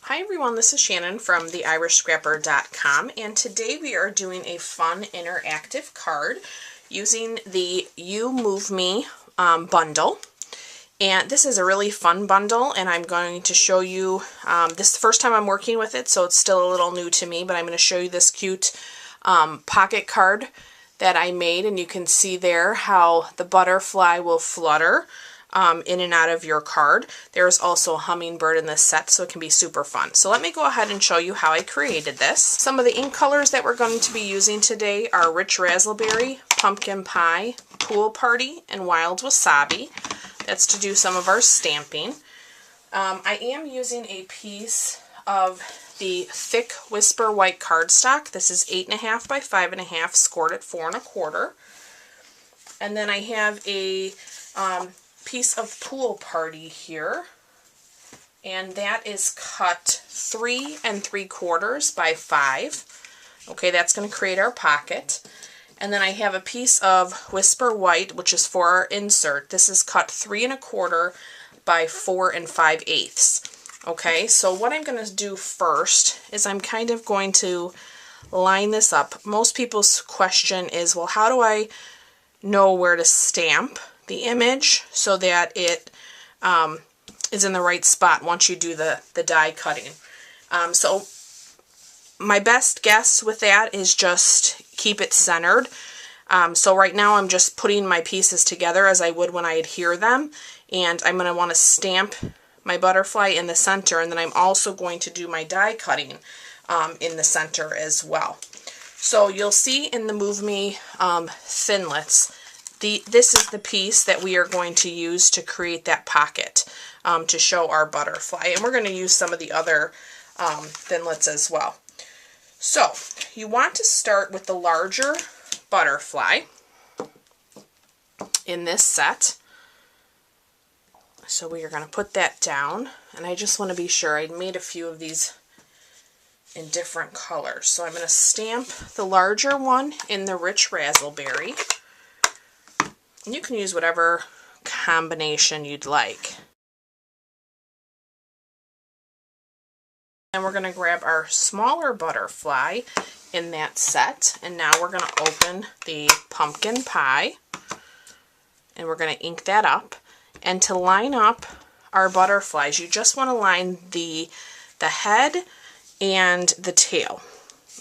Hi everyone, this is Shannon from theirishscrapper.com, and today we are doing a fun interactive card using the You Move Me bundle. And this is a really fun bundle, and I'm going to show you, this is the first time I'm working with it, so it's still a little new to me, but I'm going to show you this cute pocket card that I made, and you can see there how the butterfly will flutter in and out of your card. There's also a hummingbird in this set, so it can be super fun. So let me go ahead and show you how I created this. Some of the ink colors that we're going to be using today are Rich Razzleberry, Pumpkin Pie, Pool Party, and Wild Wasabi. That's to do some of our stamping. I am using a piece of the thick Whisper White cardstock. This is 8.5 by 5.5, scored at 4 1/4. And then I have a piece of Pool Party here, and that is cut 3 3/4 by 5. Okay, that's going to create our pocket. And then I have a piece of Whisper White, which is for our insert. This is cut 3 1/4 by 4 5/8. Okay, so what I'm going to do first is I'm kind of going to line this up. Most people's question is, well, how do I know where to stamp the image so that it is in the right spot once you do the die cutting? So my best guess with that is just keep it centered. So right now I'm just putting my pieces together as I would when I adhere them, and I'm going to want to stamp my butterfly in the center, and then I'm also going to do my die cutting in the center as well. So you'll see in the Move Me Thinlits, this is the piece that we are going to use to create that pocket to show our butterfly, and we're going to use some of the other Thinlits as well. So you want to start with the larger butterfly in this set. So we are going to put that down, and I just want to be sure. I made a few of these in different colors. So I'm going to stamp the larger one in the Rich Razzleberry. And you can use whatever combination you'd like. And we're going to grab our smaller butterfly in that set, and now we're going to open the Pumpkin Pie, and we're going to ink that up. And to line up our butterflies, you just want to line the head and the tail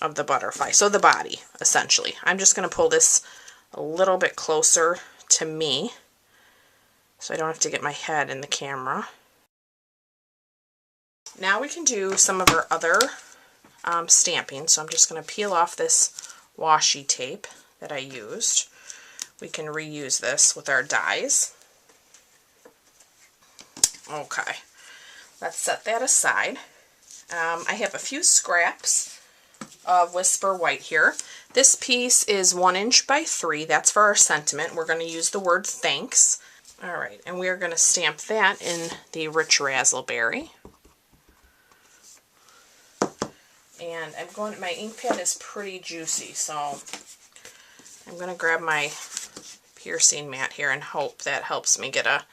of the butterfly, so the body, essentially. I'm just going to pull this a little bit closer to me so I don't have to get my head in the camera. Now we can do some of our other stamping. So I'm just going to peel off this washi tape that I used. We can reuse this with our dies. Okay, let's set that aside. I have a few scraps of Whisper White here. This piece is 1 inch by 3. That's for our sentiment. We're going to use the word thanks. Alright, and we are going to stamp that in the Rich Razzleberry. And my ink pad is pretty juicy, so I'm going to grab my piercing mat here and hope that helps me get a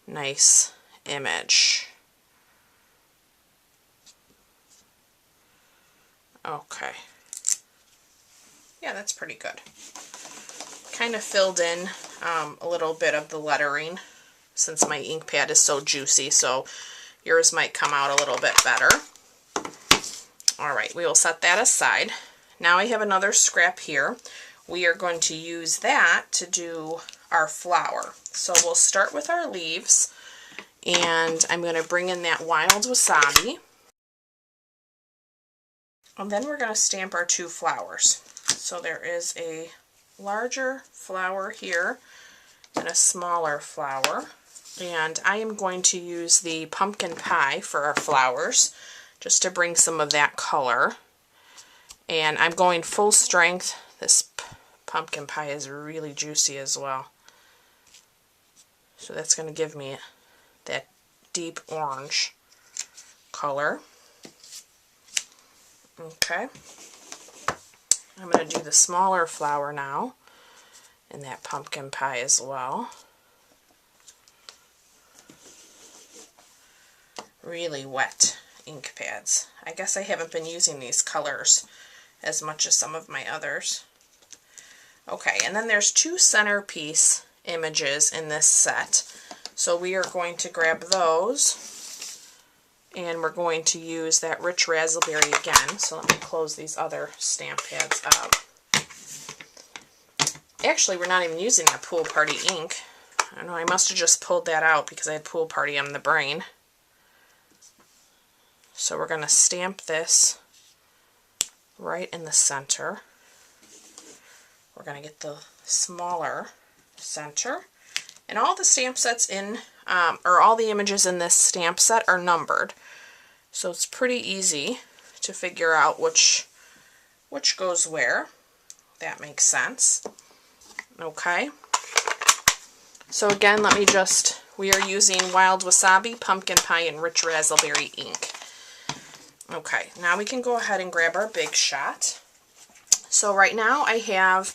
nice image. Okay. Yeah, that's pretty good. Kind of filled in a little bit of the lettering since my ink pad is so juicy, so yours might come out a little bit better. Alright, we will set that aside. Now I have another scrap here. We are going to use that to do our flower. So we'll start with our leaves, and I'm going to bring in that Wild Wasabi. And then we're going to stamp our 2 flowers. So there is a larger flower here and a smaller flower. And I am going to use the Pumpkin Pie for our flowers, just to bring some of that color. And I'm going full strength. This Pumpkin Pie is really juicy as well. So that's going to give me that deep orange color. Okay. I'm going to do the smaller flower now in that Pumpkin Pie as well. Really wet ink pads. I guess I haven't been using these colors as much as some of my others. Okay, and then there's 2 centerpiece images in this set. So we are going to grab those, and we're going to use that rich raspberry again. So let me close these other stamp pads up. Actually, we're not even using that Pool Party ink. I don't know, I must have just pulled that out because I had Pool Party on the brain. So we're going to stamp this right in the center. We're going to get the smaller center. And all the stamp sets in, or all the images in this stamp set are numbered. So it's pretty easy to figure out which goes where. That makes sense. Okay. So again, we are using Wild Wasabi, Pumpkin Pie, and Rich Raspberry ink. Okay, now we can go ahead and grab our Big Shot. So right now I have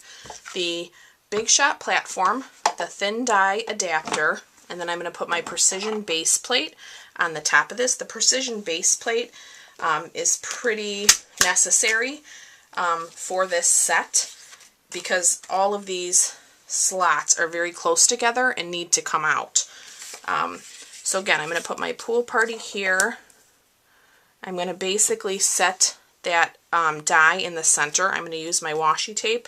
the Big Shot platform, the thin die adapter, and then I'm going to put my precision base plate on the top of this. The precision base plate is pretty necessary for this set because all of these slots are very close together and need to come out. So again, I'm going to put my Pool Party here. I'm going to basically set that die in the center. I'm going to use my washi tape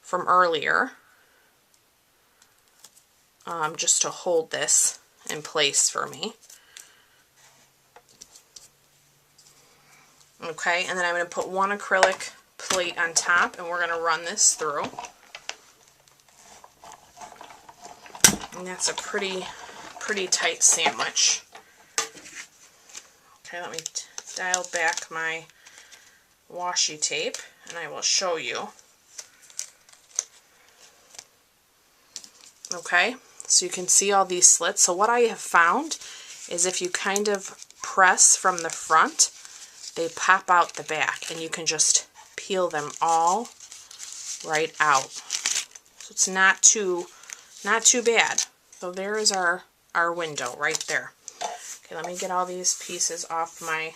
from earlier just to hold this in place for me. Okay, and then I'm going to put 1 acrylic plate on top, and we're going to run this through. And that's a pretty tight sandwich. Okay, let me dial back my washi tape, and I will show you. Okay, so you can see all these slits. So what I have found is if you kind of press from the front, they pop out the back, and you can just peel them all right out. So it's not too bad. So there is our window right there. Okay, let me get all these pieces off my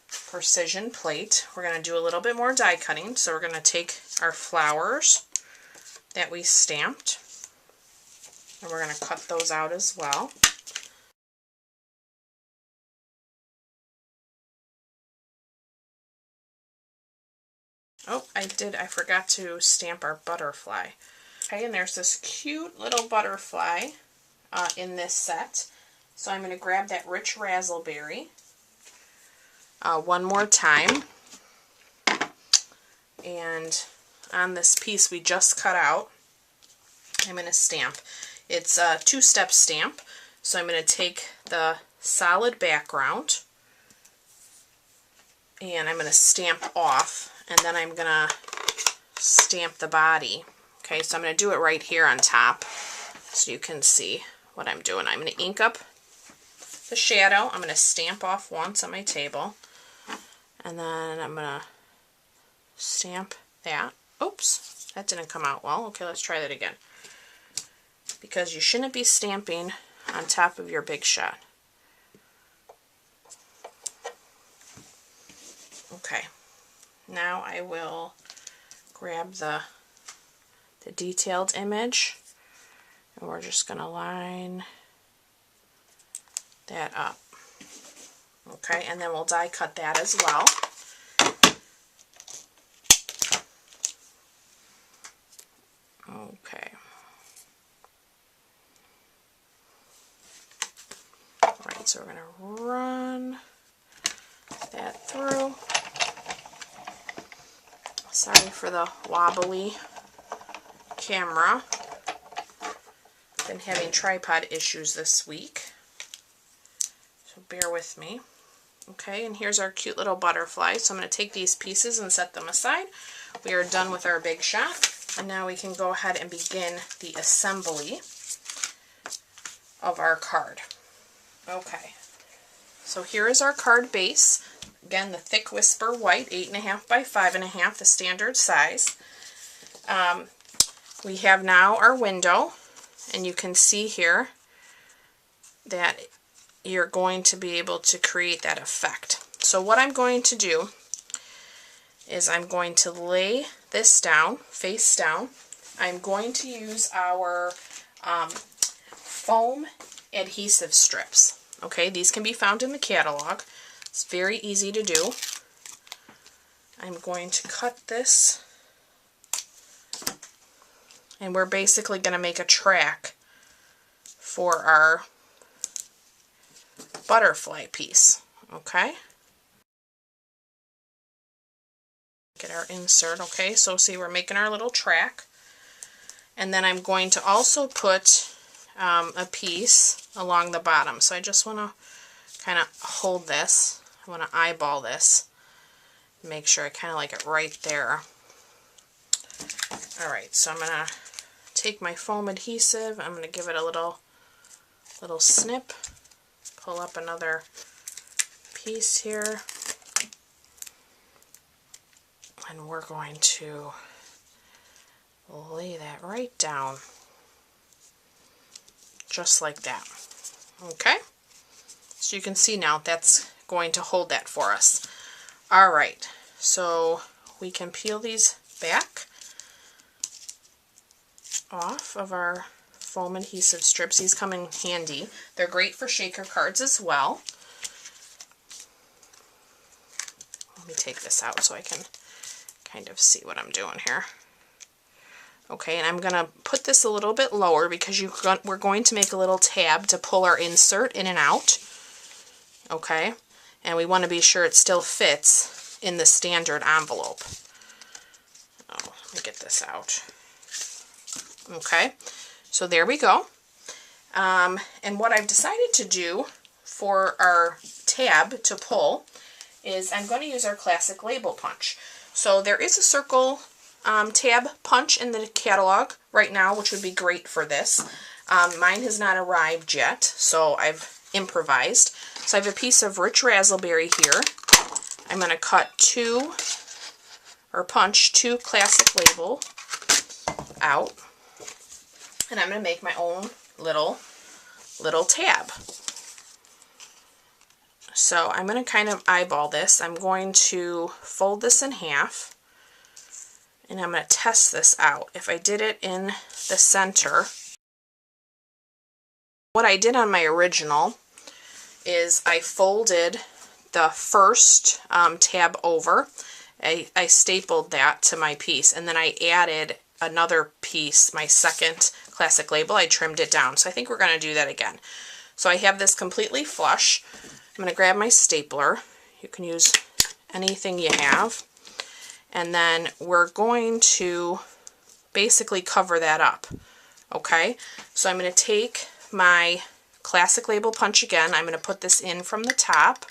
precision plate. We're going to do a little bit more die cutting. So we're going to take our flowers that we stamped, and we're going to cut those out as well. Oh, I forgot to stamp our butterfly. Okay, and there's this cute little butterfly in this set. So I'm going to grab that rich raspberry one more time. And on this piece we just cut out, I'm going to stamp. It's a 2-step stamp. So I'm going to take the solid background and I'm going to stamp off, and then I'm going to stamp the body. Okay, so I'm going to do it right here on top so you can see what I'm doing. I'm going to ink up the shadow. I'm going to stamp off once on my table, and then I'm going to stamp that. Oops, that didn't come out well. Okay, let's try that again. Because you shouldn't be stamping on top of your Big Shot. Okay, now I will grab the detailed image, and we're just going to line that up. Okay, and then we'll die cut that as well. Okay. Alright, so we're going to run that through. Sorry for the wobbly camera. Been having tripod issues this week, so bear with me. Okay, and here's our cute little butterfly. So I'm going to take these pieces and set them aside. We are done with our Big Shot, and now we can go ahead and begin the assembly of our card. Okay, so here is our card base. Again, the thick Whisper White, 8.5 by 5.5, the standard size. We have now our window, and you can see here that you're going to be able to create that effect. So what I'm going to do is I'm going to lay this down, face down. I'm going to use our foam adhesive strips. Okay, these can be found in the catalog. It's very easy to do. I'm going to cut this, and we're basically going to make a track for our butterfly piece. Okay, get our insert. Okay, so see, we're making our little track, and then I'm going to also put a piece along the bottom. So I just want to kind of hold this. I want to eyeball this, make sure I kind of like it right there. Alright, so I'm going to take my foam adhesive, I'm going to give it a little snip, pull up another piece here, and we're going to lay that right down, just like that. Okay, so you can see now that's going to hold that for us. Alright, so we can peel these back off of our foam adhesive strips. These come in handy. They're great for shaker cards as well. Let me take this out so I can kind of see what I'm doing here. Okay, and I'm going to put this a little bit lower because we're going to make a little tab to pull our insert in and out. Okay, and we want to be sure it still fits in the standard envelope. Oh, let me get this out. Okay, so there we go. And what I've decided to do for our tab to pull is I'm going to use our classic label punch. So there is a circle tab punch in the catalog right now, which would be great for this. Mine has not arrived yet, so I've improvised. So I have a piece of rich raspberry here. I'm going to punch two classic label out, and I'm going to make my own little tab. So I'm going to kind of eyeball this. I'm going to fold this in half, and I'm going to test this out. If I did it in the center, what I did on my original is I folded the first tab over. I stapled that to my piece, and then I added another piece, my second classic label. I trimmed it down. So I think we're going to do that again. So I have this completely flush. I'm going to grab my stapler. You can use anything you have. And then we're going to basically cover that up. Okay, so I'm going to take my classic label punch again. I'm going to put this in from the top.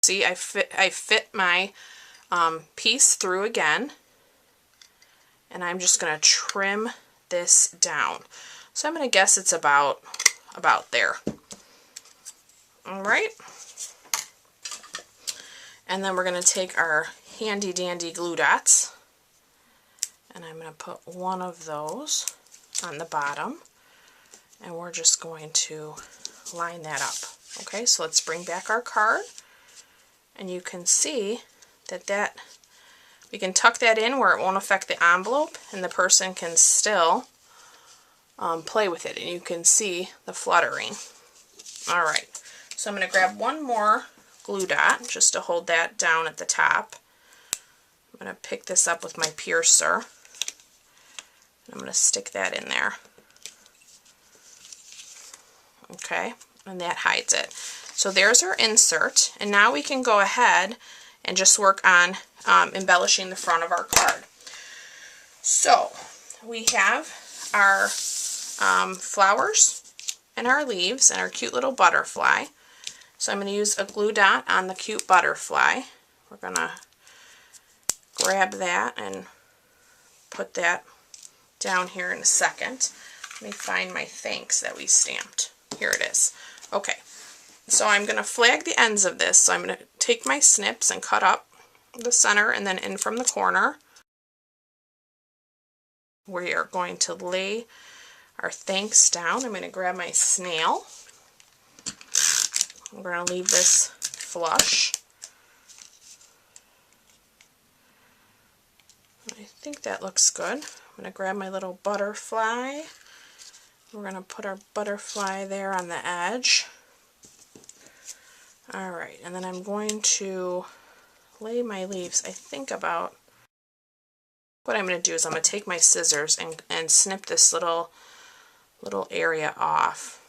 See, I fit my piece through again, and I'm just going to trim this down. So I'm going to guess it's about there. All right. And then we're going to take our handy dandy glue dots, and I'm going to put one of those on the bottom, and we're just going to line that up. Okay, so let's bring back our card, and you can see that we can tuck that in where it won't affect the envelope, and the person can still play with it, and you can see the fluttering. Alright, so I'm going to grab one more glue dot just to hold that down at the top. I'm going to pick this up with my piercer, and I'm going to stick that in there. Okay, and that hides it. So there's our insert, and now we can go ahead and just work on embellishing the front of our card. So we have our flowers and our leaves and our cute little butterfly. So I'm going to use a glue dot on the cute butterfly. We're going to grab that and put that down here in a second. Let me find my thanks that we stamped. Here it is. Okay, so I'm going to flag the ends of this. So I'm going to take my snips and cut up the center and then in from the corner. We are going to lay our thanks down. I'm going to grab my snail. We're going to leave this flush. I think that looks good. I'm going to grab my little butterfly. We're going to put our butterfly there on the edge. Alright, and then I'm going to lay my leaves, I think about, what I'm going to do is I'm going to take my scissors and snip this little area off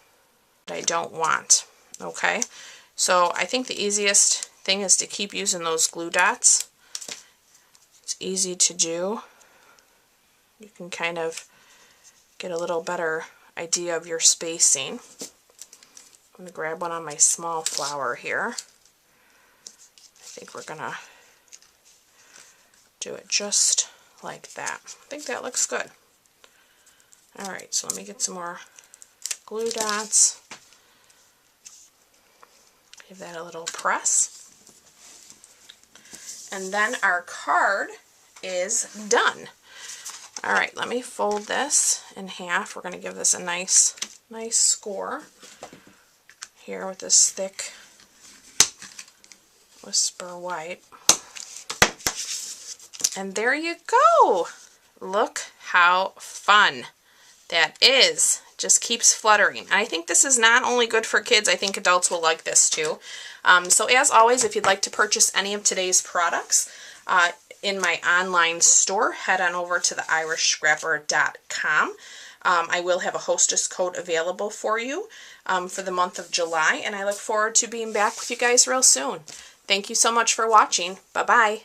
that I don't want. Okay, so I think the easiest thing is to keep using those glue dots. It's easy to do. You can kind of get a little better idea of your spacing. I'm going to grab one on my small flower here. I think we're going to do it just like that. I think that looks good. Alright, so let me get some more glue dots. Give that a little press. And then our card is done. Alright, let me fold this in half. We're going to give this a nice score here with this thick Whisper White. And there you go! Look how fun that is. Just keeps fluttering. And I think this is not only good for kids, I think adults will like this too. So as always, if you'd like to purchase any of today's products in my online store, head on over to theirishscrapper.com. I will have a Hostess code available for you for the month of July, and I look forward to being back with you guys real soon. Thank you so much for watching. Bye-bye.